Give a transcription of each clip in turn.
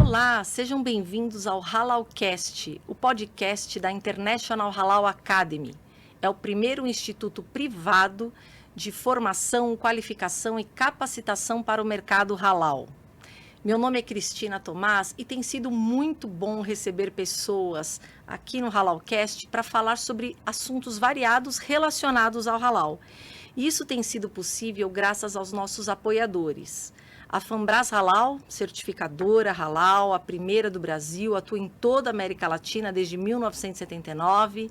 Olá, sejam bem-vindos ao Halalcast, o podcast da International Halal Academy. É o primeiro instituto privado de formação, qualificação e capacitação para o mercado halal. Meu nome é Cristina Tomás e tem sido muito bom receber pessoas aqui no Halalcast para falar sobre assuntos variados relacionados ao halal. E isso tem sido possível graças aos nossos apoiadores. A Fambras Halal, certificadora halal, a primeira do Brasil, atua em toda a América Latina desde 1979.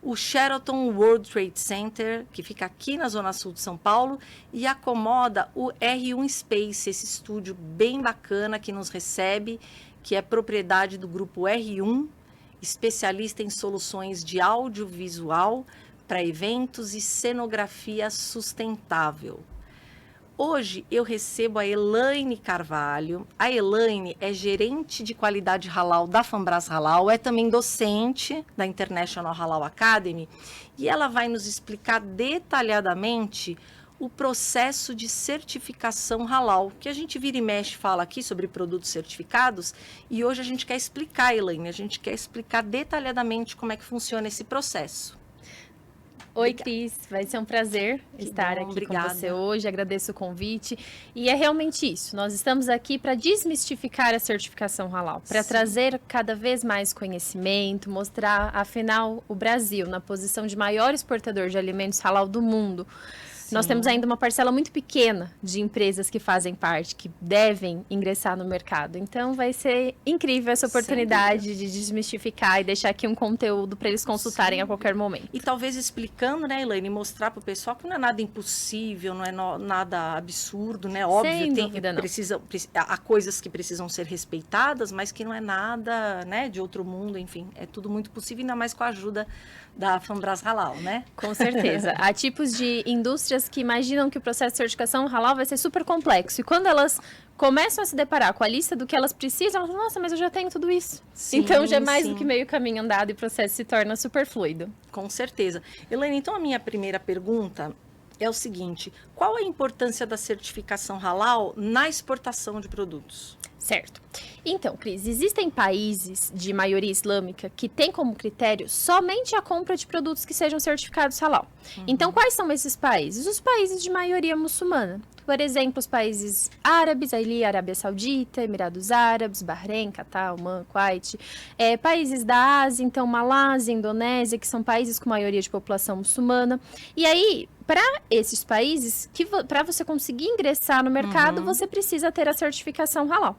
O Sheraton World Trade Center, que fica aqui na Zona Sul de São Paulo, e acomoda o R1 Space, esse estúdio bem bacana que nos recebe, que é propriedade do grupo R1, especialista em soluções de audiovisual para eventos e cenografia sustentável. Hoje eu recebo a Elaine Carvalho. A Elaine é gerente de qualidade halal da Fambras Halal, é também docente da International Halal Academy e ela vai nos explicar detalhadamente o processo de certificação halal, que a gente vira e mexe fala aqui sobre produtos certificados e hoje a gente quer explicar, Elaine, a gente quer explicar detalhadamente como é que funciona esse processo. Oi, Cris, vai ser um prazer estar aqui com você hoje, agradeço o convite. E é realmente isso, nós estamos aqui para desmistificar a certificação halal, para trazer cada vez mais conhecimento, mostrar, afinal, o Brasil na posição de maior exportador de alimentos halal do mundo. Nós temos ainda uma parcela muito pequena de empresas que fazem parte, que devem ingressar no mercado. Então, vai ser incrível essa oportunidade de desmistificar e deixar aqui um conteúdo para eles consultarem a qualquer momento. E talvez explicando, né, Elaine, mostrar para o pessoal que não é nada impossível, não é nada absurdo, né? Óbvio, há coisas que precisam ser respeitadas, mas que não é nada, né, de outro mundo, enfim. É tudo muito possível, ainda mais com a ajuda da Fambras Halal, né? Com certeza. Há tipos de indústrias que imaginam que o processo de certificação halal vai ser super complexo. E quando elas começam a se deparar com a lista do que elas precisam, elas falam, nossa, mas eu já tenho tudo isso. Sim, então já é mais do que meio caminho andado e o processo se torna super fluido. Com certeza. Elaine, então a minha primeira pergunta é o seguinte: qual a importância da certificação halal na exportação de produtos? Certo. Então, Cris, existem países de maioria islâmica que têm como critério somente a compra de produtos que sejam certificados halal. Então, quais são esses países? Os países de maioria muçulmana. Por exemplo, os países árabes, ali, Arábia Saudita, Emirados Árabes, Bahrein, Catar, Omã, Kuwait. Países da Ásia, então, Malásia, Indonésia, que são países com maioria de população muçulmana. E aí, para esses países, para você conseguir ingressar no mercado, você precisa ter a certificação halal.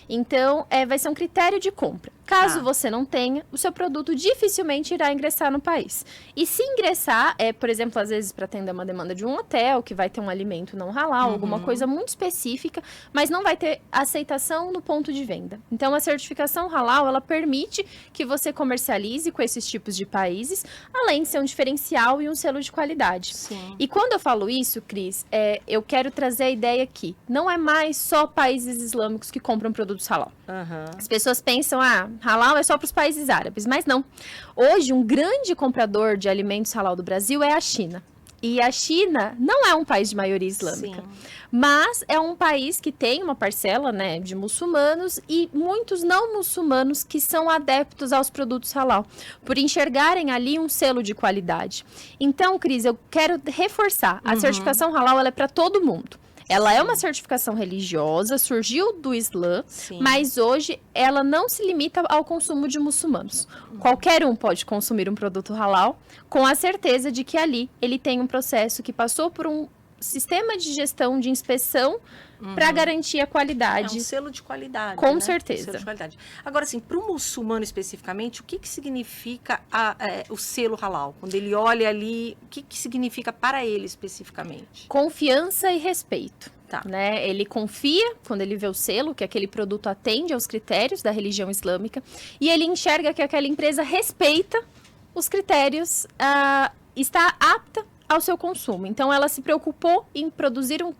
Então, vai ser um critério de compra. Caso você não tenha, o seu produto dificilmente irá ingressar no país. E se ingressar, por exemplo, às vezes para atender uma demanda de um hotel, que vai ter um alimento não halal, alguma coisa muito específica, mas não vai ter aceitação no ponto de venda. Então, a certificação halal, ela permite que você comercialize com esses tipos de países, além de ser um diferencial e um selo de qualidade. Sim. E quando eu falo isso, Cris, eu quero trazer a ideia aqui. Não é mais só países islâmicos que compram produtos halal. As pessoas pensam, halal é só para os países árabes, mas não. Hoje, um grande comprador de alimentos halal do Brasil é a China. E a China não é um país de maioria islâmica, mas é um país que tem uma parcela, né, de muçulmanos e muitos não muçulmanos que são adeptos aos produtos halal, por enxergarem ali um selo de qualidade. Então, Cris, eu quero reforçar, a certificação halal ela é para todo mundo. Ela é uma certificação religiosa, surgiu do Islã, mas hoje ela não se limita ao consumo de muçulmanos. Qualquer um pode consumir um produto halal, com a certeza de que ali ele tem um processo que passou por um sistema de gestão de inspeção para garantir a qualidade. É um selo de qualidade. Com certeza. Um selo de qualidade. Agora, assim, para o muçulmano especificamente, o que significa o selo halal? Quando ele olha ali, o que significa para ele especificamente? Confiança e respeito. Né? Ele confia quando ele vê o selo, que aquele produto atende aos critérios da religião islâmica, e ele enxerga que aquela empresa respeita os critérios, está apta ao seu consumo. Então, ela se preocupou em produzir um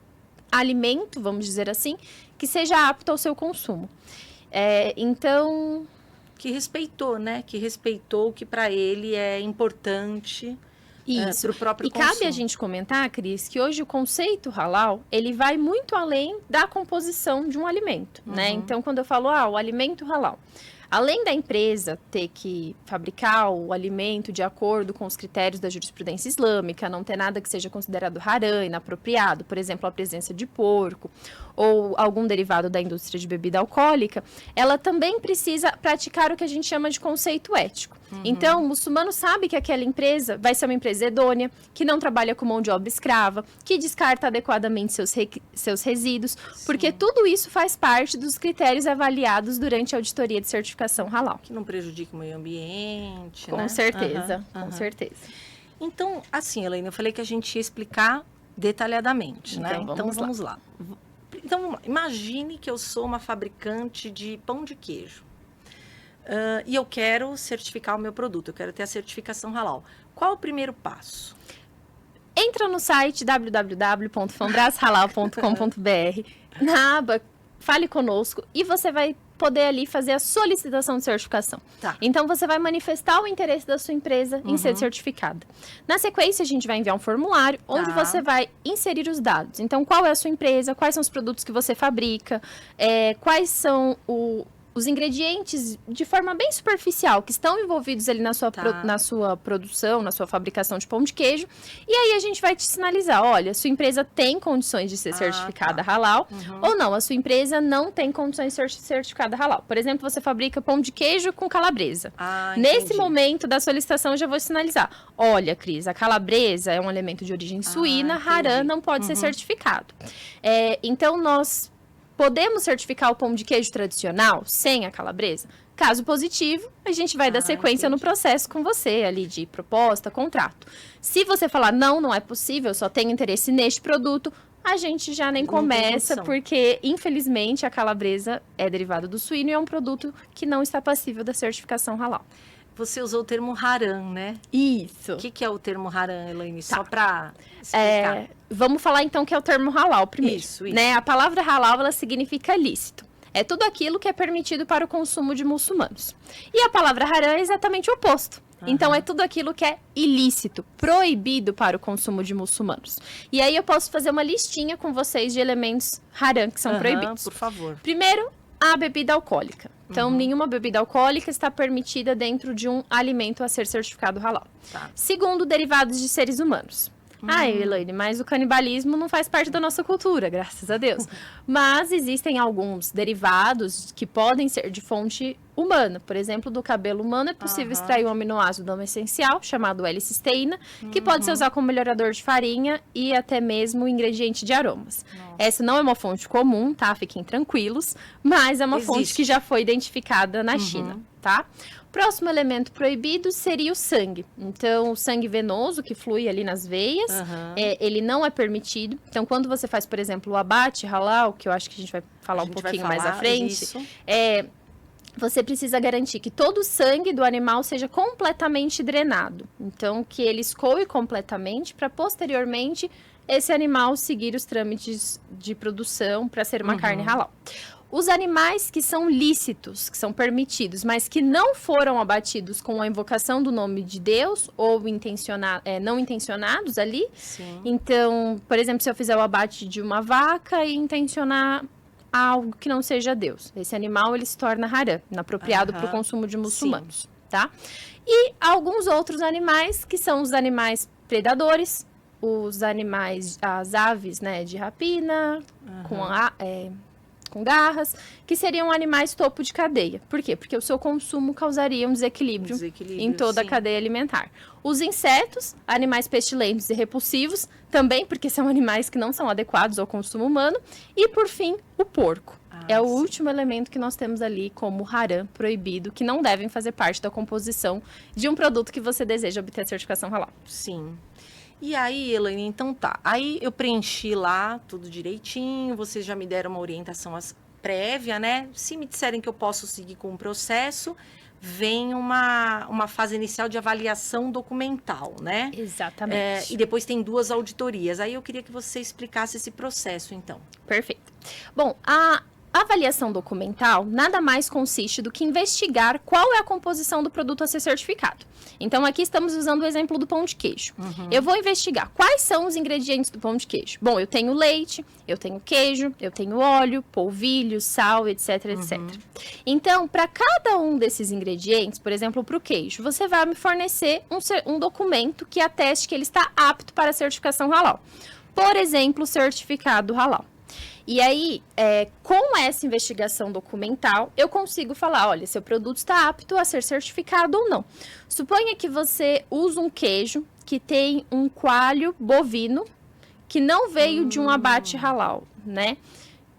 alimento, vamos dizer assim, que seja apto ao seu consumo. Então... Que respeitou, né? Que respeitou o que para ele é importante para o próprio consumo. E cabe a gente comentar, Cris, que hoje o conceito halal, ele vai muito além da composição de um alimento, né? Então, quando eu falo, o alimento halal, além da empresa ter que fabricar o alimento de acordo com os critérios da jurisprudência islâmica, não ter nada que seja considerado haram, inapropriado, por exemplo, a presença de porco ou algum derivado da indústria de bebida alcoólica, ela também precisa praticar o que a gente chama de conceito ético. Então, o muçulmano sabe que aquela empresa vai ser uma empresa idônea, que não trabalha com mão de obra escrava, que descarta adequadamente seus resíduos, porque tudo isso faz parte dos critérios avaliados durante a auditoria de certificação halal. Que não prejudique o meio ambiente, Com certeza, com certeza. Então, assim, Elaine, eu falei que a gente ia explicar detalhadamente, né? Então, vamos lá. Então, imagine que eu sou uma fabricante de pão de queijo. E eu quero certificar o meu produto, eu quero ter a certificação halal. Qual é o primeiro passo? Entra no site www.fambrashalal.com.br, na aba Fale Conosco, e você vai poder ali fazer a solicitação de certificação. Tá. Então, você vai manifestar o interesse da sua empresa em ser certificada. Na sequência, a gente vai enviar um formulário onde você vai inserir os dados. Então, qual é a sua empresa, quais são os produtos que você fabrica, quais são os ingredientes de forma bem superficial que estão envolvidos ali na sua produção, na sua fabricação de pão de queijo. E aí a gente vai te sinalizar, olha, sua empresa tem condições de ser certificada halal ou não, a sua empresa não tem condições de ser certificada halal. Por exemplo, você fabrica pão de queijo com calabresa. Nesse momento da solicitação eu já vou sinalizar, olha, Cris, a calabresa é um alimento de origem suína, haram, não pode ser certificado. Então, nós podemos certificar o pão de queijo tradicional sem a calabresa? Caso positivo, a gente vai dar sequência no processo com você, ali de proposta, contrato. Se você falar, não é possível, só tenho interesse neste produto, a gente já nem começa, porque, infelizmente, a calabresa é derivada do suíno e é um produto que não está passível da certificação halal. Você usou o termo haram, né? Isso. O que é o termo haram, Elaine? Só para explicar. Vamos falar, então, que é o termo halal primeiro. Isso. Né? A palavra halal, ela significa lícito. É tudo aquilo que é permitido para o consumo de muçulmanos. E a palavra haram é exatamente o oposto. Então, é tudo aquilo que é ilícito, proibido para o consumo de muçulmanos. E aí, eu posso fazer uma listinha com vocês de elementos haram que são proibidos. Por favor. Primeiro, a bebida alcoólica. Então, nenhuma bebida alcoólica está permitida dentro de um alimento a ser certificado halal. Segundo, derivados de seres humanos. Elaine, mas o canibalismo não faz parte da nossa cultura, graças a Deus. Mas existem alguns derivados que podem ser de fonte humana. Por exemplo, do cabelo humano é possível extrair um aminoácido não essencial, chamado L-cisteína, que pode ser usado como melhorador de farinha e até mesmo ingrediente de aromas. Essa não é uma fonte comum, tá? Fiquem tranquilos, mas é uma fonte que já foi identificada na China, tá? Próximo elemento proibido seria o sangue. Então, o sangue venoso que flui ali nas veias, ele não é permitido. Então, quando você faz, por exemplo, o abate halal, que eu acho que a gente vai falar um pouquinho mais à frente, você precisa garantir que todo o sangue do animal seja completamente drenado. Então, que ele escoe completamente para, posteriormente, esse animal seguir os trâmites de produção para ser uma carne halal. Os animais que são lícitos, que são permitidos, mas que não foram abatidos com a invocação do nome de Deus ou não intencionados ali. Então, por exemplo, se eu fizer o abate de uma vaca e intencionar algo que não seja Deus, esse animal ele se torna haram, inapropriado para o consumo de muçulmanos, tá? E alguns outros animais, que são os animais predadores, os animais, as aves, né, de rapina, com garras, que seriam animais topo de cadeia. Por quê? Porque o seu consumo causaria um desequilíbrio em toda a cadeia alimentar. Os insetos, animais pestilentos e repulsivos, também porque são animais que não são adequados ao consumo humano. E, por fim, o porco. É o último elemento que nós temos ali como haram, proibido, que não devem fazer parte da composição de um produto que você deseja obter a certificação halal. Sim. E aí, Elaine, então tá. Aí eu preenchi lá tudo direitinho, vocês já me deram uma orientação prévia, né? Se me disserem que eu posso seguir com o processo, vem uma fase inicial de avaliação documental, né? Exatamente. E depois tem 2 auditorias. Aí eu queria que você explicasse esse processo, então. Perfeito. Bom, a A avaliação documental nada mais consiste do que investigar qual é a composição do produto a ser certificado. Então, aqui estamos usando o exemplo do pão de queijo. Eu vou investigar quais são os ingredientes do pão de queijo. Bom, eu tenho leite, eu tenho queijo, eu tenho óleo, polvilho, sal, etc, etc. Então, para cada um desses ingredientes, por exemplo, para o queijo, você vai me fornecer um documento que ateste que ele está apto para a certificação halal. Por exemplo, o certificado halal. E aí, com essa investigação documental, eu consigo falar, olha, seu produto está apto a ser certificado ou não. Suponha que você usa um queijo que tem um coalho bovino que não veio de um abate halal, né?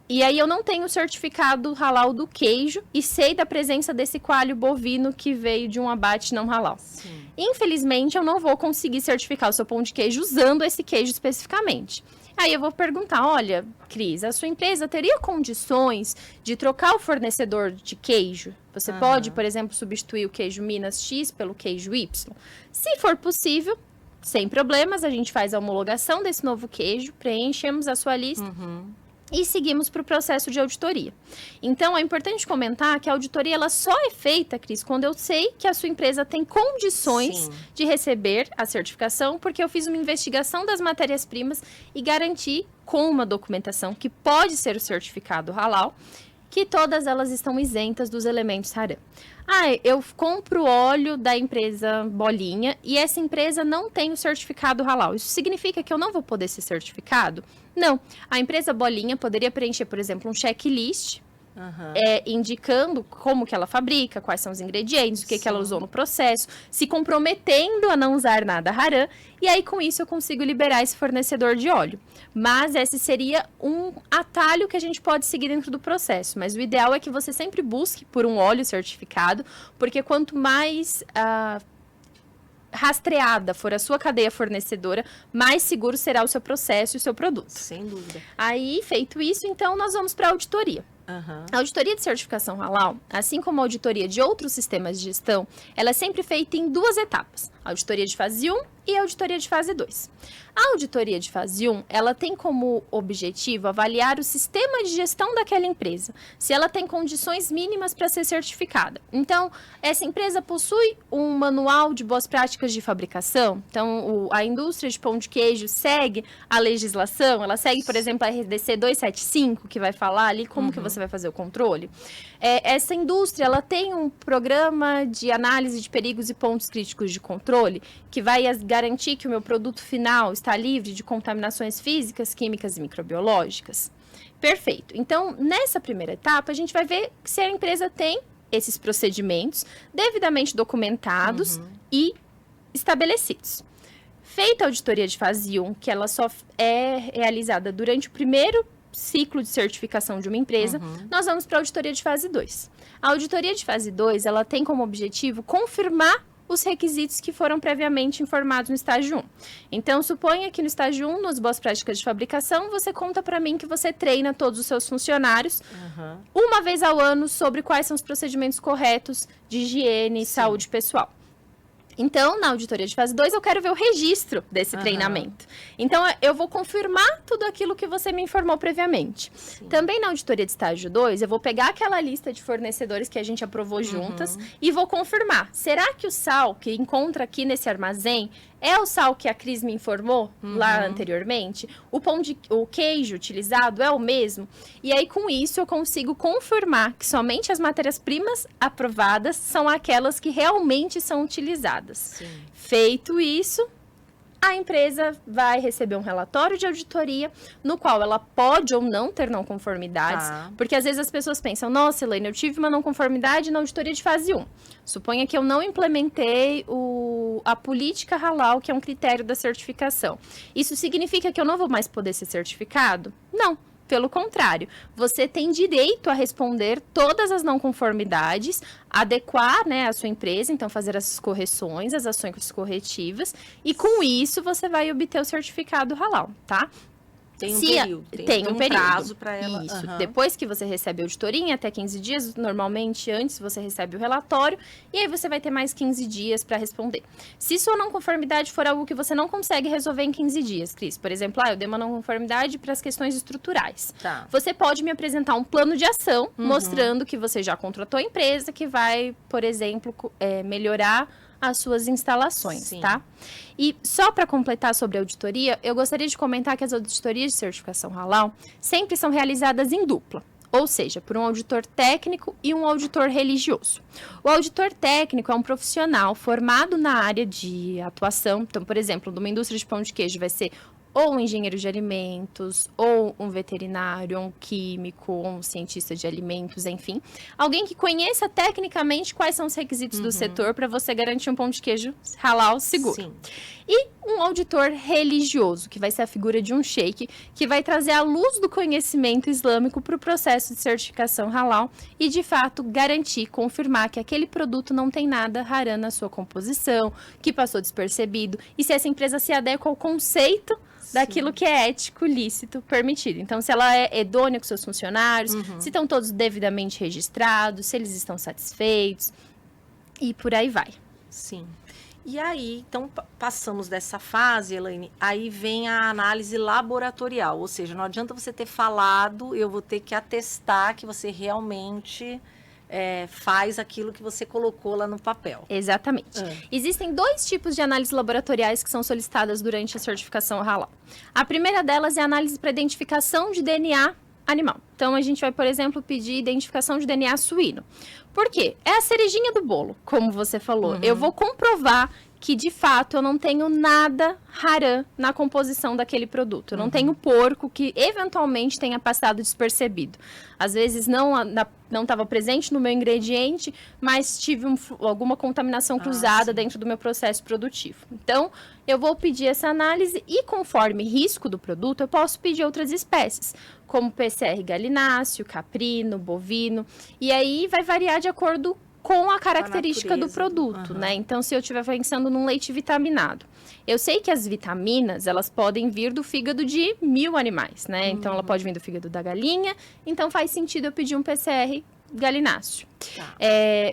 E aí eu não tenho o certificado halal do queijo e sei da presença desse coalho bovino que veio de um abate não halal. Sim. Infelizmente, eu não vou conseguir certificar o seu pão de queijo usando esse queijo especificamente. Aí eu vou perguntar, olha, Cris, a sua empresa teria condições de trocar o fornecedor de queijo? Você pode, por exemplo, substituir o queijo Minas X pelo queijo Y? Se for possível, sem problemas, a gente faz a homologação desse novo queijo, preenchemos a sua lista e seguimos para o processo de auditoria. Então, é importante comentar que a auditoria ela só é feita, Cris, quando eu sei que a sua empresa tem condições de receber a certificação, porque eu fiz uma investigação das matérias-primas e garanti, com uma documentação que pode ser o certificado halal, que todas elas estão isentas dos elementos haram. Eu compro óleo da empresa Bolinha e essa empresa não tem o certificado halal. Isso significa que eu não vou poder ser certificado? Não. A empresa Bolinha poderia preencher, por exemplo, um checklist indicando como que ela fabrica, quais são os ingredientes, o que ela usou no processo, se comprometendo a não usar nada haram, e aí com isso eu consigo liberar esse fornecedor de óleo. Mas esse seria um atalho que a gente pode seguir dentro do processo, mas o ideal é que você sempre busque por um óleo certificado, porque quanto mais rastreada for a sua cadeia fornecedora, mais seguro será o seu processo e o seu produto. Sem dúvida. Aí, feito isso, então, nós vamos para a auditoria. A auditoria de certificação halal, assim como a auditoria de outros sistemas de gestão, ela é sempre feita em 2 etapas. A auditoria de fase 1 e a auditoria de fase 2. A auditoria de fase 1, ela tem como objetivo avaliar o sistema de gestão daquela empresa, se ela tem condições mínimas para ser certificada. Então, essa empresa possui um manual de boas práticas de fabricação. Então, a indústria de pão de queijo segue a legislação, ela segue, por exemplo, a RDC 275, que vai falar ali como que você vai fazer o controle. Essa indústria, ela tem um programa de análise de perigos e pontos críticos de controle, que vai garantir que o meu produto final está livre de contaminações físicas, químicas e microbiológicas. Perfeito. Então, nessa primeira etapa, a gente vai ver se a empresa tem esses procedimentos devidamente documentados e estabelecidos. Feita a auditoria de fase 1, que ela só é realizada durante o primeiro ciclo de certificação de uma empresa, nós vamos para a auditoria de fase 2. A auditoria de fase 2, ela tem como objetivo confirmar os requisitos que foram previamente informados no estágio 1. Então, suponha que no estágio 1, nas boas práticas de fabricação, você conta para mim que você treina todos os seus funcionários uma vez ao ano sobre quais são os procedimentos corretos de higiene e saúde pessoal. Então, na auditoria de fase 2, eu quero ver o registro desse treinamento. Então, eu vou confirmar tudo aquilo que você me informou previamente. Também na auditoria de estágio 2, eu vou pegar aquela lista de fornecedores que a gente aprovou juntas e vou confirmar. Será que o sal que encontra aqui nesse armazém é o sal que a Cris me informou lá anteriormente? O queijo utilizado é o mesmo? E aí, com isso, eu consigo confirmar que somente as matérias-primas aprovadas são aquelas que realmente são utilizadas. Feito isso, a empresa vai receber um relatório de auditoria, no qual ela pode ou não ter não conformidades, porque às vezes as pessoas pensam, nossa, Elaine, eu tive uma não conformidade na auditoria de fase 1. Suponha que eu não implementei a política halal, que é um critério da certificação. Isso significa que eu não vou mais poder ser certificado? Não. Pelo contrário, você tem direito a responder todas as não conformidades, adequar, né, a sua empresa, então fazer as correções, as ações corretivas, e com isso você vai obter o certificado halal, tá? Tem um período, tem um período. prazo para ela. Isso. Depois que você recebe a auditoria, em até 15 dias, normalmente antes você recebe o relatório, e aí você vai ter mais 15 dias para responder. Se sua não conformidade for algo que você não consegue resolver em 15 dias, Cris, por exemplo, eu dei uma não conformidade para as questões estruturais. Tá. Você pode me apresentar um plano de ação mostrando que você já contratou a empresa que vai, por exemplo, melhorar as suas instalações, Sim. tá? E só para completar sobre a auditoria, eu gostaria de comentar que as auditorias de certificação halal sempre são realizadas em dupla, ou seja, por um auditor técnico e um auditor religioso. O auditor técnico é um profissional formado na área de atuação, então, por exemplo, numa indústria de pão de queijo vai ser ou um engenheiro de alimentos, ou um veterinário, ou um químico, ou um cientista de alimentos, enfim. Alguém que conheça tecnicamente quais são os requisitos do setor para você garantir um pão de queijo halal seguro. Sim. E um auditor religioso, que vai ser a figura de um sheik, que vai trazer a luz do conhecimento islâmico para o processo de certificação halal e, de fato, garantir, confirmar que aquele produto não tem nada haram na sua composição, que passou despercebido, e se essa empresa se adequa ao conceito daquilo que é ético, lícito, permitido. Então, se ela é idônea com seus funcionários, se estão todos devidamente registrados, se eles estão satisfeitos, e por aí vai. Sim. E aí, então, passamos dessa fase, Elaine, aí vem a análise laboratorial, ou seja, não adianta você ter falado, eu vou ter que atestar que você realmente faz aquilo que você colocou lá no papel. Exatamente. Existem 2 tipos de análises laboratoriais que são solicitadas durante a certificação halal. A primeira delas é a análise para identificação de DNA animal. Então, a gente vai, por exemplo, pedir identificação de DNA suíno. Por quê? É a cerejinha do bolo, como você falou. Eu vou comprovar que, de fato, eu não tenho nada haram na composição daquele produto. Eu não tenho porco que, eventualmente, tenha passado despercebido. Às vezes, não estava presente no meu ingrediente, mas tive alguma contaminação cruzada dentro do meu processo produtivo. Então, eu vou pedir essa análise e, conforme risco do produto, eu posso pedir outras espécies, como PCR galináceo, caprino, bovino. E aí, vai variar de acordo com a característica do produto, né? Então, se eu estiver pensando num leite vitaminado, eu sei que as vitaminas, elas podem vir do fígado de 1000 animais, né? Então, ela pode vir do fígado da galinha, então faz sentido eu pedir um PCR galináceo. Tá.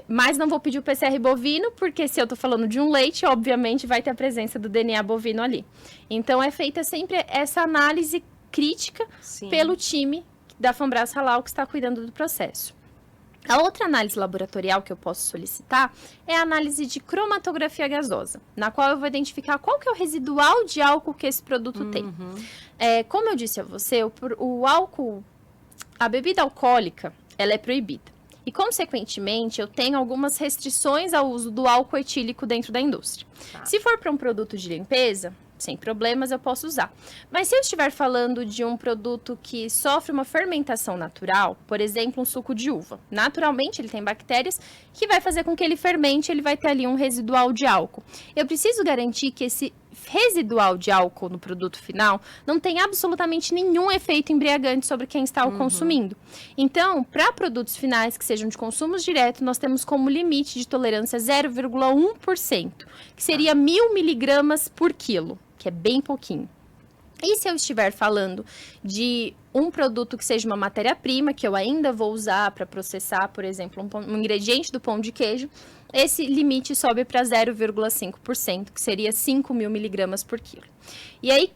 Mas não vou pedir o PCR bovino, porque se eu tô falando de um leite, obviamente vai ter a presença do DNA bovino ali. Então, é feita sempre essa análise crítica pelo time da Fambras Halal que está cuidando do processo. A outra análise laboratorial que eu posso solicitar é a análise de cromatografia gasosa, na qual eu vou identificar qual que é o residual de álcool que esse produto tem. Como eu disse a você, o álcool, a bebida alcoólica, ela é proibida. E, consequentemente, eu tenho algumas restrições ao uso do álcool etílico dentro da indústria. Se for para um produto de limpeza, sem problemas, eu posso usar. Mas se eu estiver falando de um produto que sofre uma fermentação natural, por exemplo, um suco de uva, naturalmente ele tem bactérias que vai fazer com que ele fermente, ele vai ter ali um residual de álcool. Eu preciso garantir que esse residual de álcool no produto final não tem absolutamente nenhum efeito embriagante sobre quem está o consumindo. Então, para produtos finais que sejam de consumo direto, nós temos como limite de tolerância 0,1%, que seria 1000 miligramas por quilo, que é bem pouquinho. E se eu estiver falando de um produto que seja uma matéria-prima, que eu ainda vou usar para processar, por exemplo, um ingrediente do pão de queijo, esse limite sobe para 0,5%, que seria 5.000 miligramas por quilo. E aí,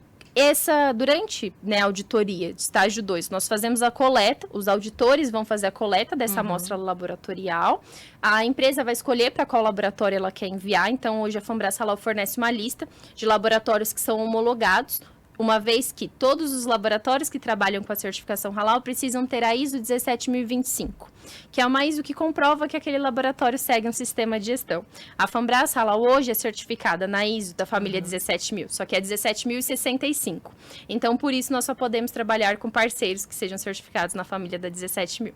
durante a auditoria de estágio 2, nós fazemos a coleta, os auditores vão fazer a coleta dessa amostra laboratorial, a empresa vai escolher para qual laboratório ela quer enviar, então hoje a Fambras Halal fornece uma lista de laboratórios que são homologados, uma vez que todos os laboratórios que trabalham com a certificação halal precisam ter a ISO 17025, que é uma ISO que comprova que aquele laboratório segue um sistema de gestão. A Fambras Halal hoje é certificada na ISO da família 17000, só que é 17065. Então, por isso, nós só podemos trabalhar com parceiros que sejam certificados na família da 17000.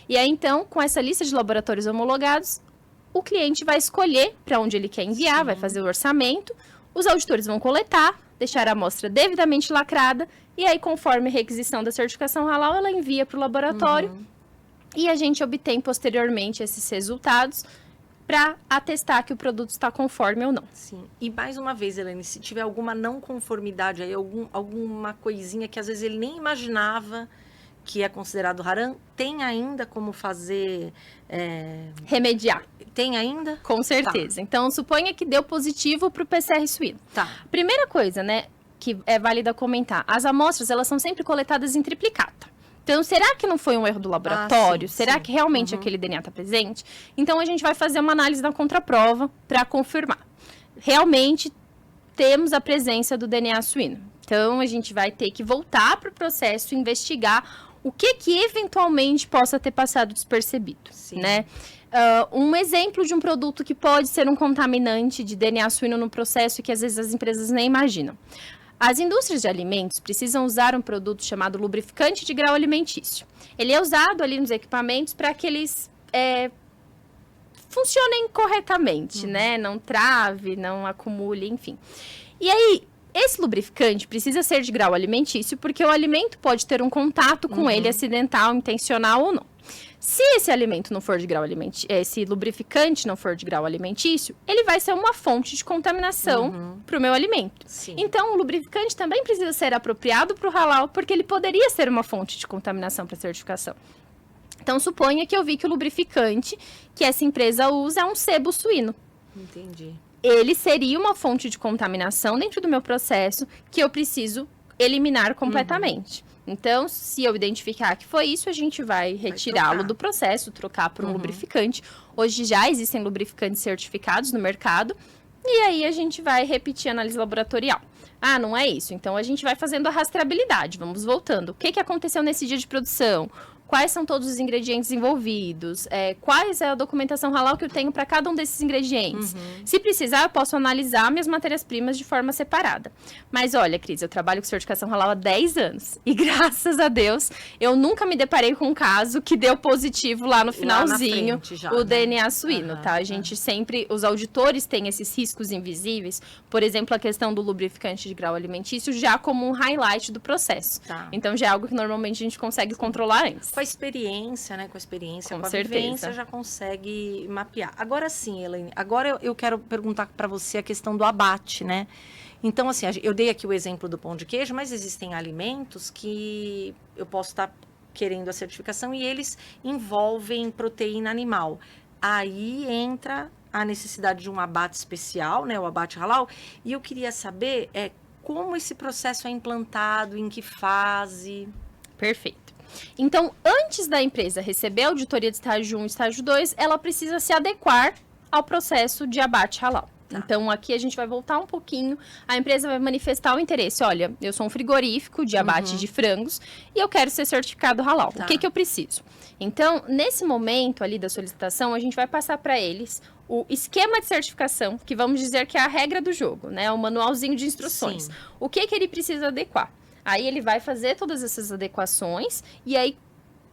E aí, então, com essa lista de laboratórios homologados, o cliente vai escolher para onde ele quer enviar, vai fazer o orçamento, os auditores vão coletar, deixar a amostra devidamente lacrada, e aí, conforme a requisição da certificação halal, ela envia para o laboratório, e a gente obtém posteriormente esses resultados para atestar que o produto está conforme ou não. Sim. E mais uma vez, Elaine, se tiver alguma não conformidade aí, alguma coisinha que às vezes ele nem imaginava que é considerado haram, tem ainda como fazer... Remediar. Tem ainda? Com certeza. Tá. Então, suponha que deu positivo para o PCR suíno. Tá. Primeira coisa, né, que é válida comentar, as amostras, elas são sempre coletadas em triplicata. Então, será que não foi um erro do laboratório? Sim, será sim. que realmente aquele DNA está presente? Então, a gente vai fazer uma análise na contraprova para confirmar. Realmente, temos a presença do DNA suíno. Então, a gente vai ter que voltar para o processo e investigar o que eventualmente possa ter passado despercebido, Sim. né? Um exemplo de um produto que pode ser um contaminante de DNA suíno no processo e que às vezes as empresas nem imaginam. As indústrias de alimentos precisam usar um produto chamado lubrificante de grau alimentício. Ele é usado ali nos equipamentos para que eles funcionem corretamente, né? Não trave, não acumule, enfim. E aí, esse lubrificante precisa ser de grau alimentício porque o alimento pode ter um contato com ele acidental, intencional ou não. Se esse alimento não for de grau alimentício, esse lubrificante não for de grau alimentício, ele vai ser uma fonte de contaminação para o meu alimento. Sim. Então, o lubrificante também precisa ser apropriado para o halal, porque ele poderia ser uma fonte de contaminação para certificação. Então, suponha que eu vi que o lubrificante que essa empresa usa é um sebo suíno. Entendi. Ele seria uma fonte de contaminação dentro do meu processo que eu preciso eliminar completamente. Então, se eu identificar que foi isso, a gente vai retirá-lo do processo, trocar por um lubrificante. Hoje já existem lubrificantes certificados no mercado. E aí a gente vai repetir a análise laboratorial. Ah, não é isso. Então, a gente vai fazendo a rastreabilidade. Vamos voltando. O que aconteceu nesse dia de produção? Quais são todos os ingredientes envolvidos? Quais é a documentação halal que eu tenho para cada um desses ingredientes? Se precisar, eu posso analisar minhas matérias-primas de forma separada. Mas olha, Cris, eu trabalho com certificação halal há 10 anos. E graças a Deus, eu nunca me deparei com um caso que deu positivo lá no finalzinho, o DNA suíno, tá? A gente sempre, os auditores têm esses riscos invisíveis. Por exemplo, a questão do lubrificante de grau alimentício já como um highlight do processo. Tá. Então, já é algo que normalmente a gente consegue controlar antes. Com a experiência, né? Com a experiência, com a certeza. vivência, já consegue mapear. Agora sim, Elaine, agora eu quero perguntar para você a questão do abate, né? Então, assim, eu dei aqui o exemplo do pão de queijo, mas existem alimentos que eu posso estar querendo a certificação e eles envolvem proteína animal. Aí entra a necessidade de um abate especial, né? O abate halal. E eu queria saber como esse processo é implantado, em que fase. Perfeito. Então, antes da empresa receber a auditoria de estágio 1 e estágio 2, ela precisa se adequar ao processo de abate halal. Tá. Então, aqui a gente vai voltar um pouquinho, a empresa vai manifestar o interesse. Olha, eu sou um frigorífico de abate de frangos e eu quero ser certificado halal. Tá. O que eu preciso? Então, nesse momento ali da solicitação, a gente vai passar para eles o esquema de certificação, que vamos dizer que é a regra do jogo, né? O manualzinho de instruções. Sim. O que ele precisa adequar? Aí ele vai fazer todas essas adequações e aí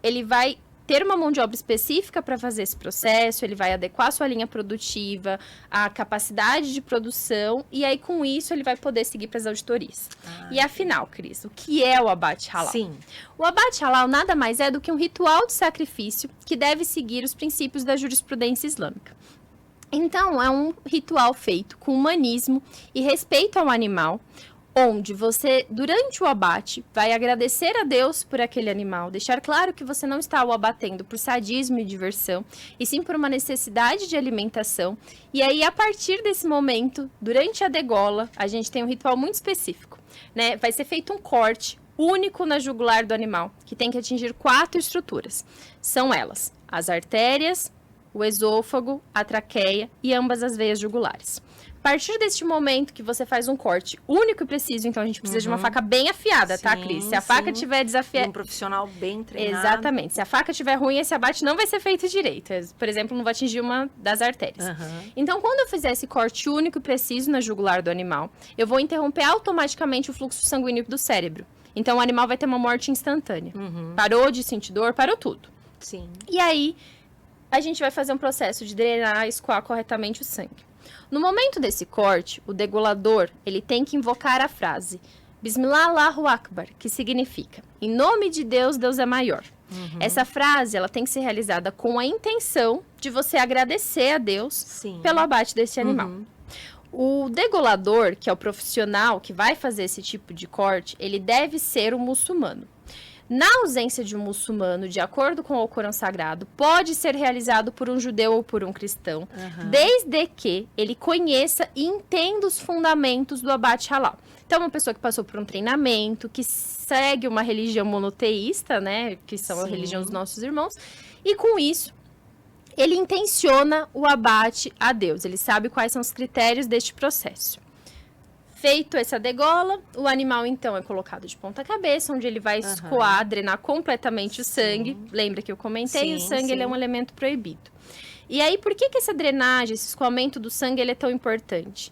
ele vai ter uma mão de obra específica para fazer esse processo, ele vai adequar a sua linha produtiva, a capacidade de produção e aí com isso ele vai poder seguir para as auditorias. E afinal, Cris, o que é o abate halal? Sim. O abate halal nada mais é do que um ritual de sacrifício que deve seguir os princípios da jurisprudência islâmica. Então, é um ritual feito com humanismo e respeito ao animal, onde você, durante o abate, vai agradecer a Deus por aquele animal, deixar claro que você não está o abatendo por sadismo e diversão, e sim por uma necessidade de alimentação. E aí, a partir desse momento, durante a degola, a gente tem um ritual muito específico, né? Vai ser feito um corte único na jugular do animal, que tem que atingir 4 estruturas. São elas, as artérias, o esôfago, a traqueia e ambas as veias jugulares. A partir deste momento que você faz um corte único e preciso, então a gente precisa de uma faca bem afiada, tá, Cris? Se a faca tiver desafiada... Um profissional bem treinado. Exatamente. Se a faca tiver ruim, esse abate não vai ser feito direito. Por exemplo, não vai atingir uma das artérias. Então, quando eu fizer esse corte único e preciso na jugular do animal, eu vou interromper automaticamente o fluxo sanguíneo do cérebro. Então, o animal vai ter uma morte instantânea. Parou de sentir dor, parou tudo. Sim. E aí, a gente vai fazer um processo de drenar e escoar corretamente o sangue. No momento desse corte, o degolador, ele tem que invocar a frase Bismillah Allahu Akbar, que significa, em nome de Deus, Deus é maior. Essa frase, ela tem que ser realizada com a intenção de você agradecer a Deus pelo abate desse animal. O degolador, que é o profissional que vai fazer esse tipo de corte, ele deve ser um muçulmano. Na ausência de um muçulmano, de acordo com o Alcorão Sagrado, pode ser realizado por um judeu ou por um cristão, desde que ele conheça e entenda os fundamentos do abate halal. Então, uma pessoa que passou por um treinamento, que segue uma religião monoteísta, né, que são a religião dos nossos irmãos, e com isso, ele intenciona o abate a Deus. Ele sabe quais são os critérios deste processo. Feito essa degola, o animal, então, é colocado de ponta cabeça, onde ele vai escoar, drenar completamente o sangue. Lembra que eu comentei? O sangue ele é um elemento proibido. E aí, por que essa drenagem, esse escoamento do sangue, ele é tão importante?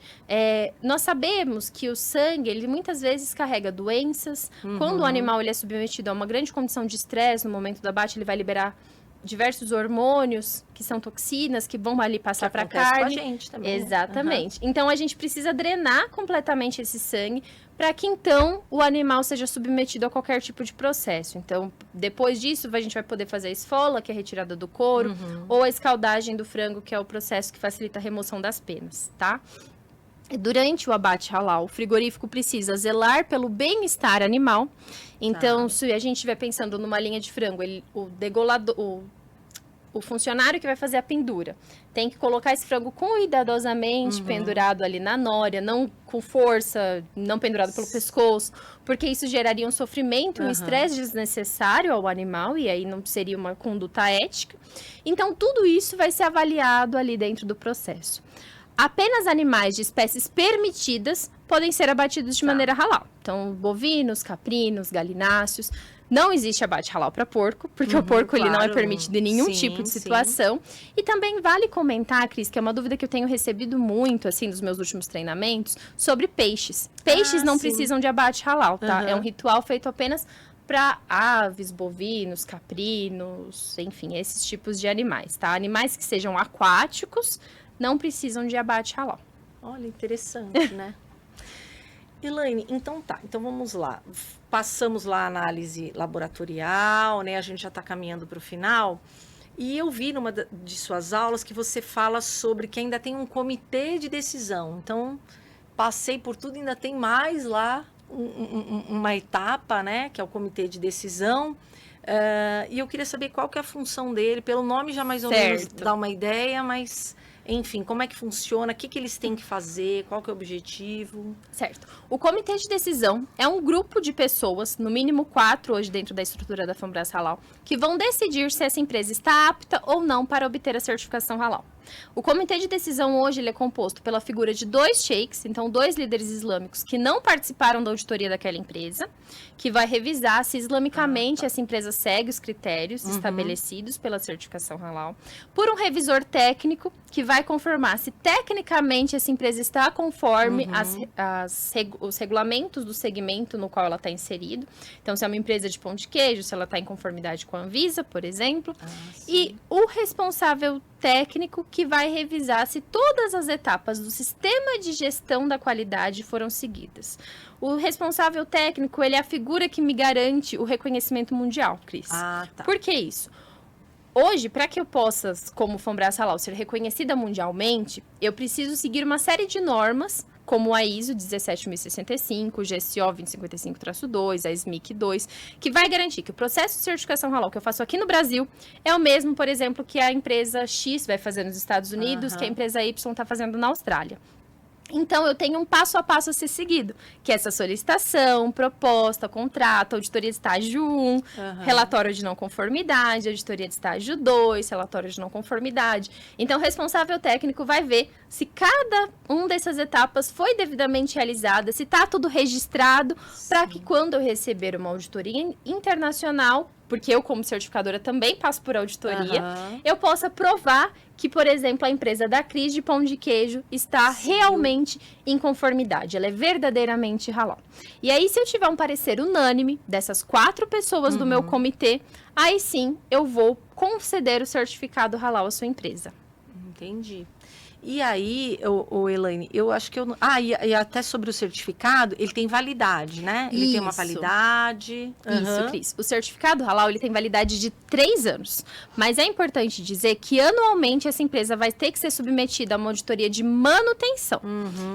Nós sabemos que o sangue, ele muitas vezes carrega doenças. Quando o animal ele é submetido a uma grande condição de estresse, no momento do abate, ele vai liberar diversos hormônios, que são toxinas, que vão ali passar para a carne. Com a gente também. Exatamente. Então, a gente precisa drenar completamente esse sangue para que, então, o animal seja submetido a qualquer tipo de processo. Então, depois disso, a gente vai poder fazer a esfola, que é a retirada do couro, ou a escaldagem do frango, que é o processo que facilita a remoção das penas, tá? Durante o abate halal, o frigorífico precisa zelar pelo bem-estar animal. Então, se a gente estiver pensando numa linha de frango, o degolador, o funcionário que vai fazer a pendura tem que colocar esse frango cuidadosamente pendurado ali na nória, não com força, não pendurado pelo pescoço, porque isso geraria um sofrimento, um estresse desnecessário ao animal, e aí não seria uma conduta ética. Então, tudo isso vai ser avaliado ali dentro do processo. Apenas animais de espécies permitidas podem ser abatidos de maneira halal. Então, bovinos, caprinos, galináceos. Não existe abate halal para porco, porque o porco ele não é permitido em nenhum tipo de situação. E também vale comentar, Cris, que é uma dúvida que eu tenho recebido muito, assim, nos meus últimos treinamentos, sobre peixes. Peixes não precisam de abate halal, tá? É um ritual feito apenas para aves, bovinos, caprinos, enfim, esses tipos de animais, tá? Animais que sejam aquáticos não precisam de abate halal. Olha, interessante, né? Elaine, então tá. Então vamos lá. Passamos lá a análise laboratorial, né? A gente já está caminhando para o final. E eu vi numa de suas aulas que você fala sobre que ainda tem um comitê de decisão. Então, passei por tudo, ainda tem mais lá uma etapa, né? Que é o comitê de decisão. E eu queria saber qual que é a função dele. Pelo nome já mais ou menos dá uma ideia, mas... Enfim, como é que funciona? O que eles têm que fazer? Qual que é o objetivo? Certo. O comitê de decisão é um grupo de pessoas, no mínimo 4 hoje dentro da estrutura da Fambrás Halal, que vão decidir se essa empresa está apta ou não para obter a certificação halal. O comitê de decisão hoje ele é composto pela figura de 2 sheiks, então 2 líderes islâmicos que não participaram da auditoria daquela empresa, que vai revisar se islamicamente essa empresa segue os critérios estabelecidos pela certificação halal, por um revisor técnico que vai confirmar se tecnicamente essa empresa está conforme os regulamentos do segmento no qual ela está inserido. Então, se é uma empresa de pão de queijo, se ela está em conformidade com a Anvisa, por exemplo. E o responsável técnico que vai revisar se todas as etapas do sistema de gestão da qualidade foram seguidas. O responsável técnico, ele é a figura que me garante o reconhecimento mundial, Cris. Por que isso? Hoje, para que eu possa, como Fambrás Halal, ser reconhecida mundialmente, eu preciso seguir uma série de normas, como a ISO 17065, o GSO 2055-2, a SMIC 2, que vai garantir que o processo de certificação halal que eu faço aqui no Brasil é o mesmo, por exemplo, que a empresa X vai fazer nos Estados Unidos, que a empresa Y está fazendo na Austrália. Então, eu tenho um passo a passo a ser seguido, que é essa solicitação, proposta, contrato, auditoria de estágio 1, relatório de não conformidade, auditoria de estágio 2, relatório de não conformidade. Então, o responsável técnico vai ver se cada uma dessas etapas foi devidamente realizada, se está tudo registrado, para que quando eu receber uma auditoria internacional, porque eu, como certificadora, também passo por auditoria, eu possa provar que, por exemplo, a empresa da Cris de pão de queijo está realmente em conformidade. Ela é verdadeiramente halal. E aí, se eu tiver um parecer unânime dessas 4 pessoas do meu comitê, aí sim eu vou conceder o certificado halal à sua empresa. Entendi. E aí, Elaine, eu acho que eu... e até sobre o certificado, ele tem validade, né? Ele tem uma validade. Isso, Cris. O certificado halal, ele tem validade de 3 anos. Mas é importante dizer que anualmente essa empresa vai ter que ser submetida a uma auditoria de manutenção.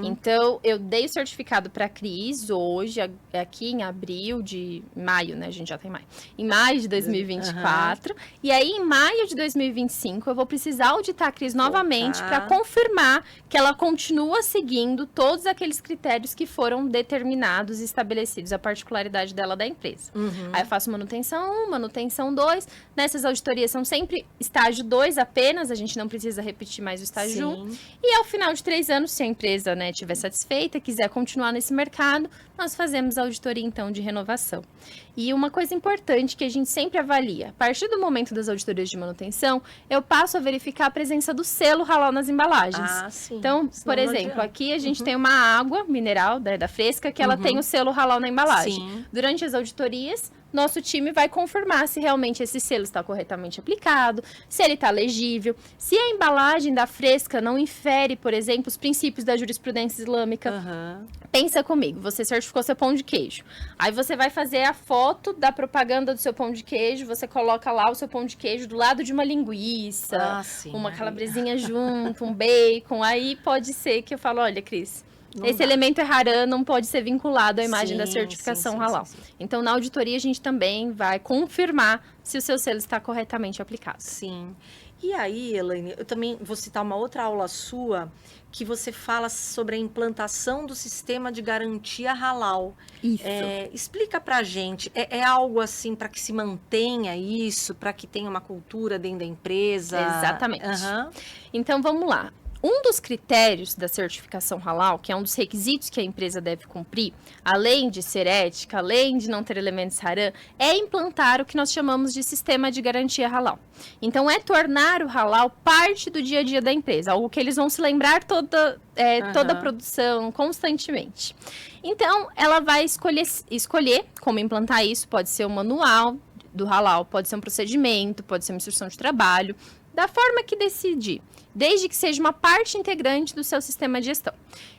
Então, eu dei o certificado para a Cris hoje, aqui em maio, né? A gente já tá em maio. Em maio de 2024. E aí, em maio de 2025, eu vou precisar auditar a Cris novamente para confirmar que ela continua seguindo todos aqueles critérios que foram determinados e estabelecidos, a particularidade dela da empresa. Aí eu faço manutenção 1, manutenção 2. Nessas auditorias são sempre estágio 2 apenas, a gente não precisa repetir mais o estágio 1. E ao final de 3 anos, se a empresa, né, estiver satisfeita, quiser continuar nesse mercado, nós fazemos a auditoria, então, de renovação. E uma coisa importante que a gente sempre avalia, a partir do momento das auditorias de manutenção, eu passo a verificar a presença do selo halal nas embalagens. Então, por exemplo, aqui a gente tem uma água mineral, da Fresca, que ela tem o selo halal na embalagem. Durante as auditorias, nosso time vai confirmar se realmente esse selo está corretamente aplicado, se ele está legível, se a embalagem da Fresca não infere, por exemplo, os princípios da jurisprudência islâmica. Pensa comigo, você certificou seu pão de queijo. Aí você vai fazer a foto da propaganda do seu pão de queijo, você coloca lá o seu pão de queijo do lado de uma linguiça, uma calabresinha junto, um bacon. Aí pode ser que eu falo, olha, Cris, esse elemento é haram, não pode ser vinculado à imagem da certificação halal. Então, na auditoria, a gente também vai confirmar se o seu selo está corretamente aplicado. Sim. E aí, Elaine, eu também vou citar uma outra aula sua, que você fala sobre a implantação do sistema de garantia halal. Isso. Explica pra gente, é algo assim para que se mantenha isso, para que tenha uma cultura dentro da empresa? Exatamente. Então, vamos lá. Um dos critérios da certificação halal, que é um dos requisitos que a empresa deve cumprir, além de ser ética, além de não ter elementos haram, é implantar o que nós chamamos de sistema de garantia halal. Então, é tornar o halal parte do dia a dia da empresa, algo que eles vão se lembrar toda a produção, constantemente. Então, ela vai escolher como implantar isso, pode ser um manual do halal, pode ser um procedimento, pode ser uma instrução de trabalho, da forma que decidir, desde que seja uma parte integrante do seu sistema de gestão.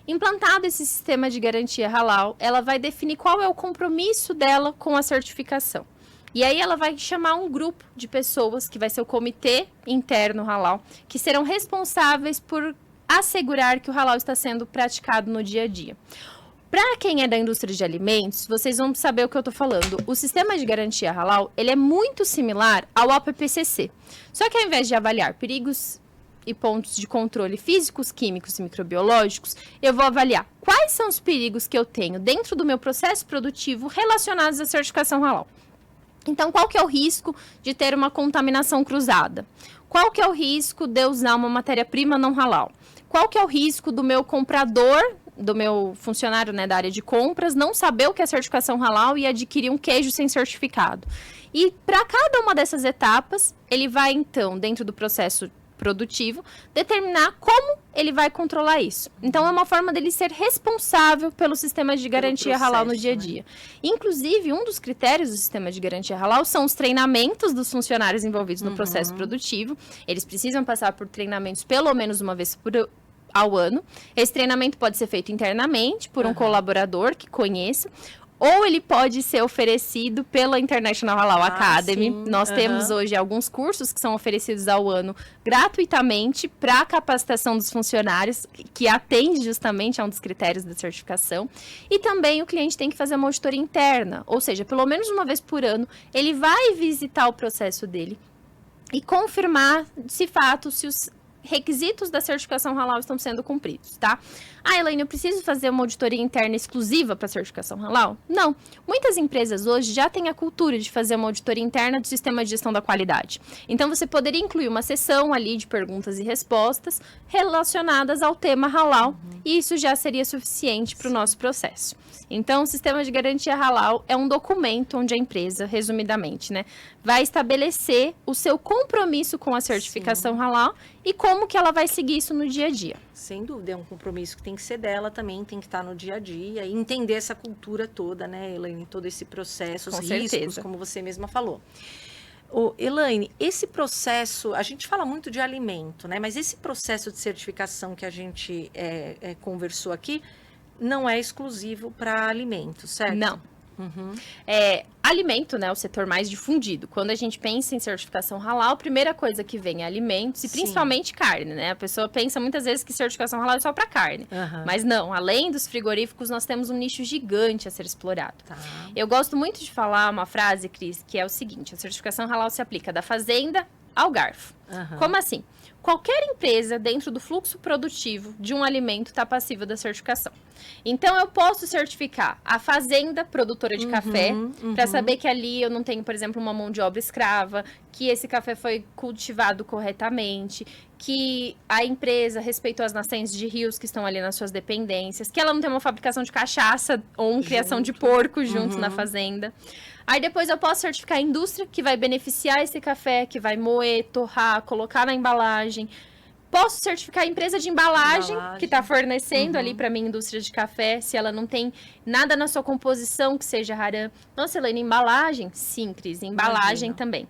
Implantado esse sistema de garantia halal, ela vai definir qual é o compromisso dela com a certificação. E aí ela vai chamar um grupo de pessoas, que vai ser o comitê interno halal, que serão responsáveis por assegurar que o halal está sendo praticado no dia a dia. Para quem é da indústria de alimentos, vocês vão saber o que eu estou falando. O sistema de garantia halal, ele é muito similar ao APPCC. Só que ao invés de avaliar perigos e pontos de controle físicos, químicos e microbiológicos, eu vou avaliar quais são os perigos que eu tenho dentro do meu processo produtivo relacionados à certificação halal. Então, qual que é o risco de ter uma contaminação cruzada? Qual que é o risco de eu usar uma matéria-prima não halal? Qual que é o risco do meu comprador, do meu funcionário, né, da área de compras, não saber o que é certificação halal e adquirir um queijo sem certificado? E para cada uma dessas etapas, ele vai, então, dentro do processo produtivo, determinar como ele vai controlar isso. Então, é uma forma dele ser responsável pelo sistema de garantia halal no dia a dia. Inclusive, um dos critérios do sistema de garantia halal são os treinamentos dos funcionários envolvidos no processo produtivo. Eles precisam passar por treinamentos pelo menos uma vez ao ano. Esse treinamento pode ser feito internamente por um colaborador que conheça, ou ele pode ser oferecido pela International Halal Academy. Nós temos hoje alguns cursos que são oferecidos ao ano gratuitamente para a capacitação dos funcionários, que atende justamente a um dos critérios da certificação. E também o cliente tem que fazer uma auditoria interna, ou seja, pelo menos uma vez por ano, ele vai visitar o processo dele e confirmar, se fato, se os requisitos da certificação halal estão sendo cumpridos, tá? Ah, Elaine, eu preciso fazer uma auditoria interna exclusiva para a certificação halal? Não. Muitas empresas hoje já têm a cultura de fazer uma auditoria interna do sistema de gestão da qualidade. Então, você poderia incluir uma sessão ali de perguntas e respostas relacionadas ao tema halal, e isso já seria suficiente para o nosso processo. Então, o sistema de garantia halal é um documento onde a empresa, resumidamente, né, vai estabelecer o seu compromisso com a certificação halal e como que ela vai seguir isso no dia a dia. Sem dúvida, é um compromisso que tem que ser dela também, tem que estar no dia a dia e entender essa cultura toda, né, Elaine, todo esse processo, os riscos, como você mesma falou. Elaine, esse processo, a gente fala muito de alimento, né? Mas esse processo de certificação que a gente conversou aqui não é exclusivo para alimentos, certo? Não. Uhum. Alimento, né, é o setor mais difundido. Quando a gente pensa em certificação halal, a primeira coisa que vem é alimentos e principalmente carne, né? A pessoa pensa muitas vezes que certificação halal é só para carne. Mas não, além dos frigoríficos, nós temos um nicho gigante a ser explorado. Tá. Eu gosto muito de falar uma frase, Cris, que é o seguinte: a certificação halal se aplica da fazenda ao garfo. Como assim? Qualquer empresa dentro do fluxo produtivo de um alimento está passível da certificação. Então, eu posso certificar a fazenda produtora de café, para saber que ali eu não tenho, por exemplo, uma mão de obra escrava, que esse café foi cultivado corretamente, que a empresa respeitou as nascentes de rios que estão ali nas suas dependências, que ela não tem uma fabricação de cachaça ou uma criação de porco junto na fazenda. Aí depois eu posso certificar a indústria que vai beneficiar esse café, que vai moer, torrar, colocar na embalagem. Posso certificar a empresa de embalagem que está fornecendo ali para minha indústria de café, se ela não tem nada na sua composição que seja haram. Nossa, Elaine, embalagem? Sim, Cris, embalagem também.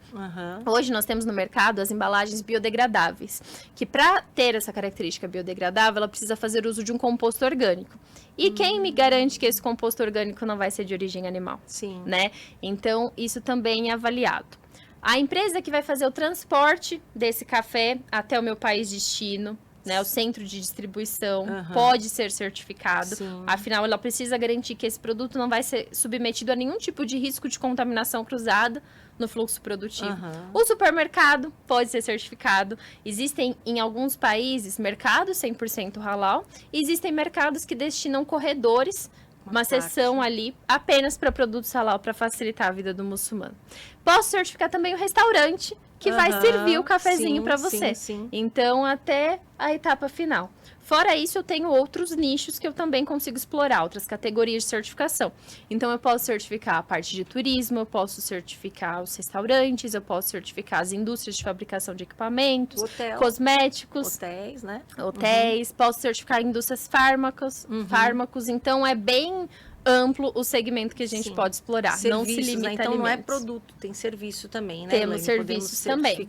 Hoje nós temos no mercado as embalagens biodegradáveis, que para ter essa característica biodegradável, ela precisa fazer uso de um composto orgânico. E quem me garante que esse composto orgânico não vai ser de origem animal? Sim. Né? Então, isso também é avaliado. A empresa que vai fazer o transporte desse café até o meu país destino, né, o centro de distribuição, pode ser certificado. Sim. Afinal, ela precisa garantir que esse produto não vai ser submetido a nenhum tipo de risco de contaminação cruzada no fluxo produtivo. O supermercado pode ser certificado. Existem, em alguns países, mercados 100% halal. E existem mercados que destinam corredores, uma seção ali apenas para produtos halal, para facilitar a vida do muçulmano. Posso certificar também o restaurante que vai servir o cafezinho para você. Sim. Então, até a etapa final. Fora isso, eu tenho outros nichos que eu também consigo explorar, outras categorias de certificação. Então, eu posso certificar a parte de turismo, eu posso certificar os restaurantes, eu posso certificar as indústrias de fabricação de equipamentos, cosméticos, hotéis, né? Hotéis, posso certificar indústrias fármacos. Então, é bem amplo o segmento que a gente pode explorar. Serviços, não se limita né? Então, a não é alimentos. produto, tem serviço também, né, Temos Elaine? serviços também.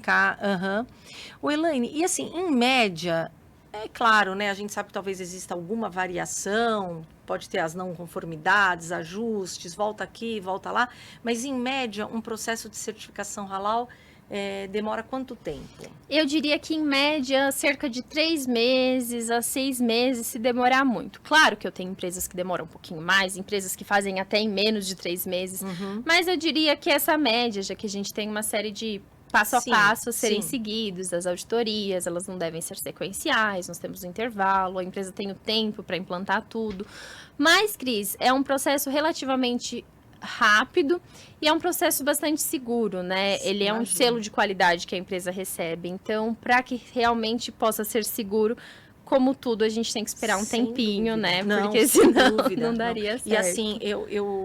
O Elaine, e assim, em média, é claro, né? A gente sabe que talvez exista alguma variação, pode ter as não conformidades, ajustes, volta aqui, volta lá, mas em média, um processo de certificação halal demora quanto tempo? Eu diria que, em média, cerca de 3 meses a 6 meses, se demorar muito. Claro que eu tenho empresas que demoram um pouquinho mais, empresas que fazem até em menos de 3 meses, mas eu diria que essa média, já que a gente tem uma série de passo a passo a serem seguidos, as auditorias, elas não devem ser sequenciais, nós temos um intervalo, a empresa tem o tempo para implantar tudo. Mas, Cris, é um processo relativamente rápido e é um processo bastante seguro, né? Ele é um selo de qualidade que a empresa recebe. Então, para que realmente possa ser seguro, como tudo, a gente tem que esperar um tempinho, né? Porque senão não daria certo. E assim,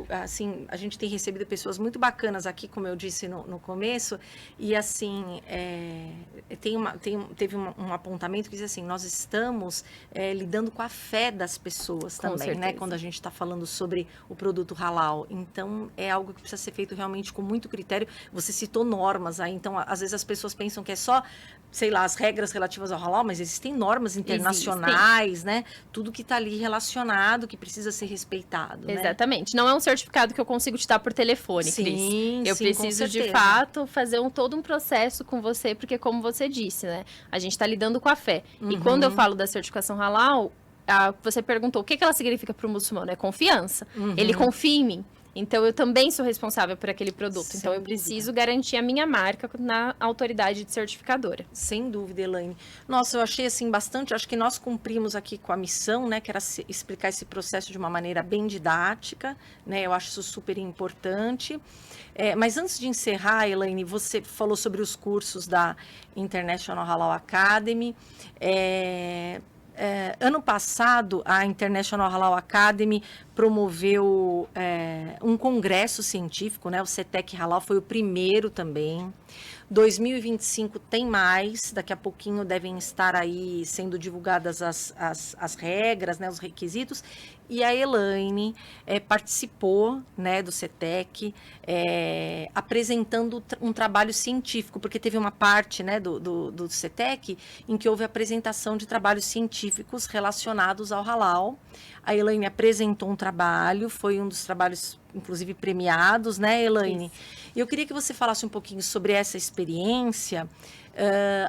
assim, a gente tem recebido pessoas muito bacanas aqui, como eu disse no começo, e assim, teve um apontamento que diz assim, nós estamos lidando com a fé das pessoas também, né? Quando a gente está falando sobre o produto halal. Então, é algo que precisa ser feito realmente com muito critério. Você citou normas aí, então, às vezes as pessoas pensam que é só, sei lá, as regras relativas ao halal, mas existem normas internacionais, né? Tudo que está ali relacionado, que precisa ser respeitado, né? Exatamente. Não é um certificado que eu consigo te dar por telefone, Cris. Eu preciso, de fato, fazer todo um processo com você, porque, como você disse, né? A gente está lidando com a fé. E quando eu falo da certificação halal, você perguntou o que ela significa para o muçulmano. É confiança. Ele confia em mim. Então, eu também sou responsável por aquele produto. Então, eu preciso garantir a minha marca na autoridade de certificadora. Sem dúvida, Elaine. Nossa, eu achei assim bastante, acho que nós cumprimos aqui com a missão, né, que era explicar esse processo de uma maneira bem didática, né, eu acho isso super importante. Mas antes de encerrar, Elaine, você falou sobre os cursos da International Halal Academy. Ano passado, a International Halal Academy promoveu um congresso científico, né? O CETEC Halal foi o primeiro também. 2025 tem mais, daqui a pouquinho devem estar aí sendo divulgadas as regras, né, os requisitos. E a Elaine participou, né, do CETEC, apresentando um trabalho científico, porque teve uma parte, né, do CETEC em que houve apresentação de trabalhos científicos relacionados ao halal. A Elaine apresentou um trabalho, foi um dos trabalhos, inclusive, premiados, né, Elaine? E eu queria que você falasse um pouquinho sobre essa experiência,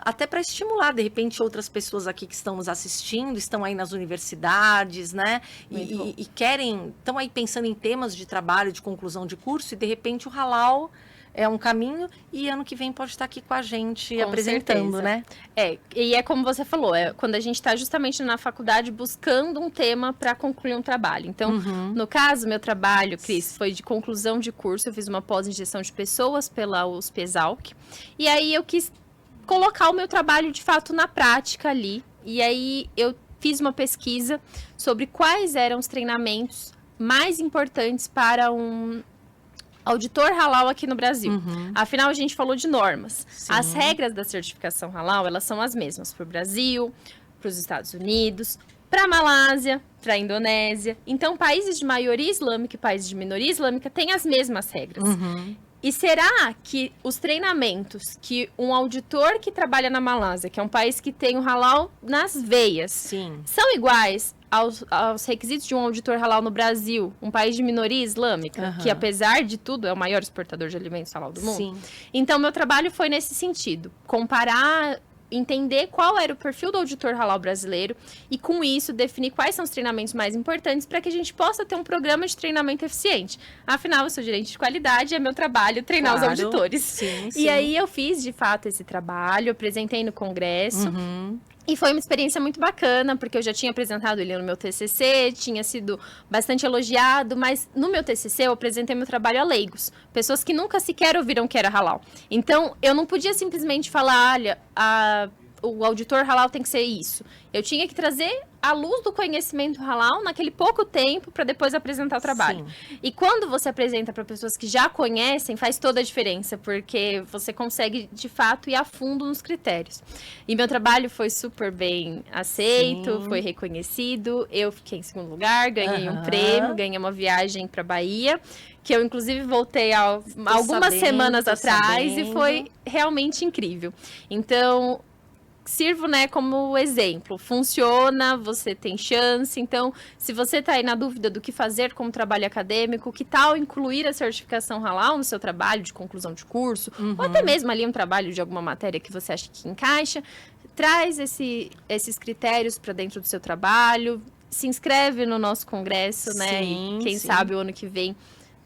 até para estimular, de repente, outras pessoas aqui que estão nos assistindo, estão aí nas universidades, né? E estão aí pensando em temas de trabalho, de conclusão de curso, e de repente o halal é um caminho, e ano que vem pode estar aqui com a gente Com apresentando, certeza. né? E é como você falou, quando a gente está justamente na faculdade buscando um tema para concluir um trabalho. Então, no caso, meu trabalho, Cris, foi de conclusão de curso. Eu fiz uma pós em gestão de pessoas pela USP Exalc. E aí eu quis colocar o meu trabalho de fato na prática ali. E aí eu fiz uma pesquisa sobre quais eram os treinamentos mais importantes para um auditor halal aqui no Brasil. Afinal, a gente falou de normas. Sim. As regras da certificação halal, elas são as mesmas para o Brasil, para os Estados Unidos, para a Malásia, para a Indonésia. Então, países de maioria islâmica e países de minoria islâmica têm as mesmas regras. E será que os treinamentos que um auditor que trabalha na Malásia, que é um país que tem o halal nas veias, Sim. são iguais aos requisitos de um auditor halal no Brasil, um país de minoria islâmica, que apesar de tudo é o maior exportador de alimentos halal do mundo? Sim. Então, meu trabalho foi nesse sentido, comparar, entender qual era o perfil do auditor halal brasileiro e, com isso, definir quais são os treinamentos mais importantes para que a gente possa ter um programa de treinamento eficiente. Afinal, eu sou gerente de qualidade, é meu trabalho treinar os auditores. Sim, E aí eu fiz, de fato, esse trabalho, apresentei no congresso. E foi uma experiência muito bacana, porque eu já tinha apresentado ele no meu TCC, tinha sido bastante elogiado, mas no meu TCC eu apresentei meu trabalho a leigos, pessoas que nunca sequer ouviram que era halal. Então, eu não podia simplesmente falar, olha, o auditor halal tem que ser isso. Eu tinha que trazer a luz do conhecimento halal naquele pouco tempo para depois apresentar o trabalho. Sim. E quando você apresenta para pessoas que já conhecem, faz toda a diferença, porque você consegue, de fato, ir a fundo nos critérios. E meu trabalho foi super bem aceito, foi reconhecido. Eu fiquei em segundo lugar, ganhei um prêmio, ganhei uma viagem para Bahia, que eu, inclusive, voltei algumas semanas atrás e foi realmente incrível. Então, sirvo, né, como exemplo. Funciona, você tem chance. Então, se você está aí na dúvida do que fazer como trabalho acadêmico, que tal incluir a certificação halal no seu trabalho de conclusão de curso, ou até mesmo ali um trabalho de alguma matéria que você acha que encaixa, traz esses critérios para dentro do seu trabalho, se inscreve no nosso congresso, né, Sim, e quem sim. sabe o ano que vem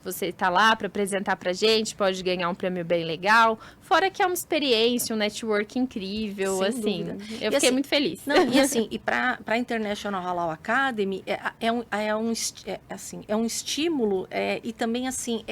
você está lá para apresentar para a gente, pode ganhar um prêmio bem legal. Fora que é uma experiência, um network incrível, Sem assim. dúvida. Eu E fiquei assim, muito feliz. Não, e assim, e para a International Halal Academy, é um estímulo e também, assim,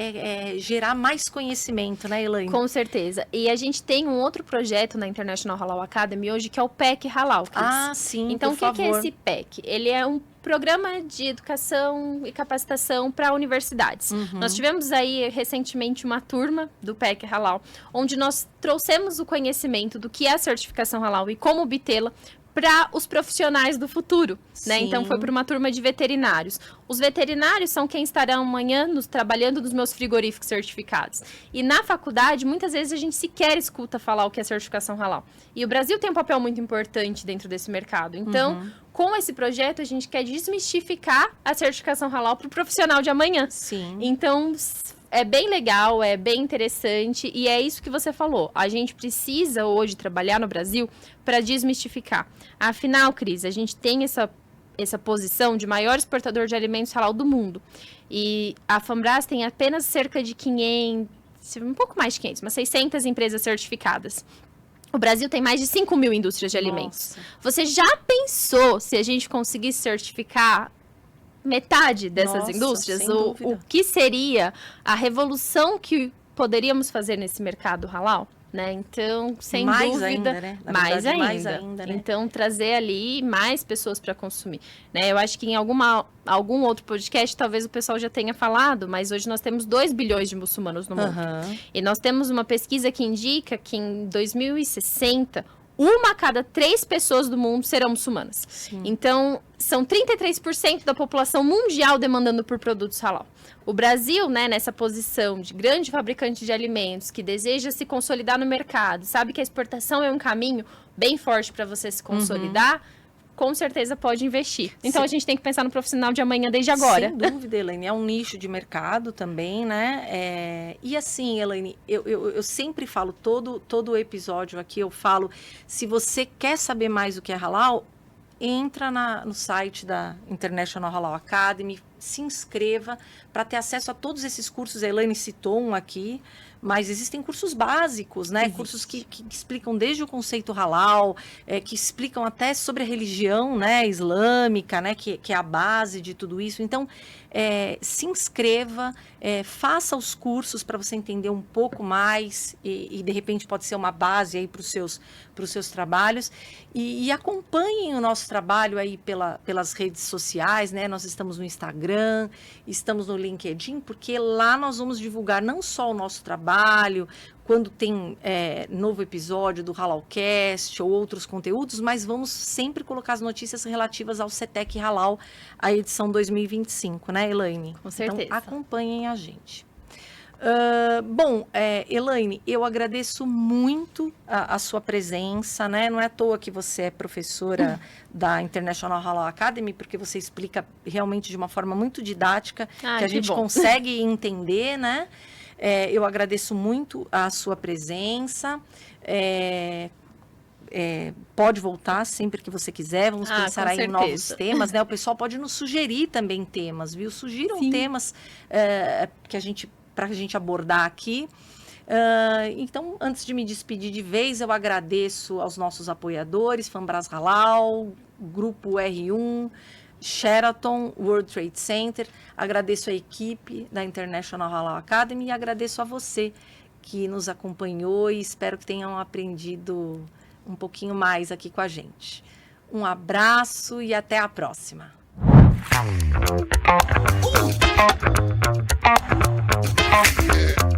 gerar mais conhecimento, né, Elaine? Com certeza. E a gente tem um outro projeto na International Halal Academy hoje, que é o PEC Halal, Cris. Ah, sim, então, por o que é esse PEC? Ele é um programa de educação e capacitação para universidades. Nós tivemos aí recentemente uma turma do PEC Halal, onde nós trouxemos o conhecimento do que é a certificação halal e como obtê-la para os profissionais do futuro, né? Então, foi para uma turma de veterinários. Os veterinários são quem estarão amanhã trabalhando nos meus frigoríficos certificados. E na faculdade, muitas vezes a gente sequer escuta falar o que é certificação halal. E o Brasil tem um papel muito importante dentro desse mercado. Então, com esse projeto, a gente quer desmistificar a certificação halal para o profissional de amanhã. Sim. Então, é bem legal, é bem interessante e é isso que você falou. A gente precisa hoje trabalhar no Brasil para desmistificar. Afinal, Cris, a gente tem essa posição de maior exportador de alimentos halal do mundo. E a Fambras tem apenas cerca de 500, um pouco mais de 500, mas 600 empresas certificadas. O Brasil tem mais de 5 mil indústrias de alimentos. Você já pensou se a gente conseguisse certificar metade dessas indústrias? O que seria a revolução que poderíamos fazer nesse mercado halal? né? Então, sem mais dúvida, ainda, né? Na mais verdade, ainda. mais ainda, né? Então, trazer ali mais pessoas para consumir, né? Eu acho que em algum outro podcast, talvez o pessoal já tenha falado, mas hoje nós temos 2 bilhões de muçulmanos no mundo. Aham. E nós temos uma pesquisa que indica que em 2060, 1 a cada 3 pessoas do mundo serão muçulmanas. Sim. Então, são 33% da população mundial demandando por produtos halal. O Brasil, né, nessa posição de grande fabricante de alimentos, que deseja se consolidar no mercado, sabe que a exportação é um caminho bem forte para você se consolidar, com certeza pode investir. Então, a gente tem que pensar no profissional de amanhã desde agora. Sem dúvida, Elaine. É um nicho de mercado também, né? E assim, Elaine, eu sempre falo, todo episódio aqui eu falo, se você quer saber mais do que é halal, entra no site da International Halal Academy, se inscreva para ter acesso a todos esses cursos. A Elaine citou um aqui, mas existem cursos básicos, né? Existe. Cursos que explicam desde o conceito halal, que explicam até sobre a religião, né, islâmica, né, que é a base de tudo isso. Então, se inscreva, faça os cursos para você entender um pouco mais e de repente pode ser uma base aí para os seus trabalhos e acompanhem o nosso trabalho aí pelas redes sociais, né? Nós estamos no Instagram, estamos no LinkedIn, porque lá nós vamos divulgar não só o nosso trabalho, quando tem novo episódio do Halalcast ou outros conteúdos, mas vamos sempre colocar as notícias relativas ao CETEC Halal, a edição 2025, né, Elaine? Com certeza. Então, acompanhem a gente. Elaine, eu agradeço muito a sua presença, né? Não é à toa que você é professora da International Halal Academy, porque você explica realmente de uma forma muito didática, que a gente consegue entender, né? Eu agradeço muito a sua presença. Pode voltar sempre que você quiser. Vamos pensar aí em novos temas, né? O pessoal pode nos sugerir também temas, viu? Sugiram temas para a gente abordar aqui. Então, antes de me despedir de vez, eu agradeço aos nossos apoiadores, Fanbras Halal, Grupo R1, Sheraton, World Trade Center. Agradeço a equipe da International Halal Academy e agradeço a você que nos acompanhou e espero que tenham aprendido um pouquinho mais aqui com a gente. Um abraço e até a próxima. Yeah.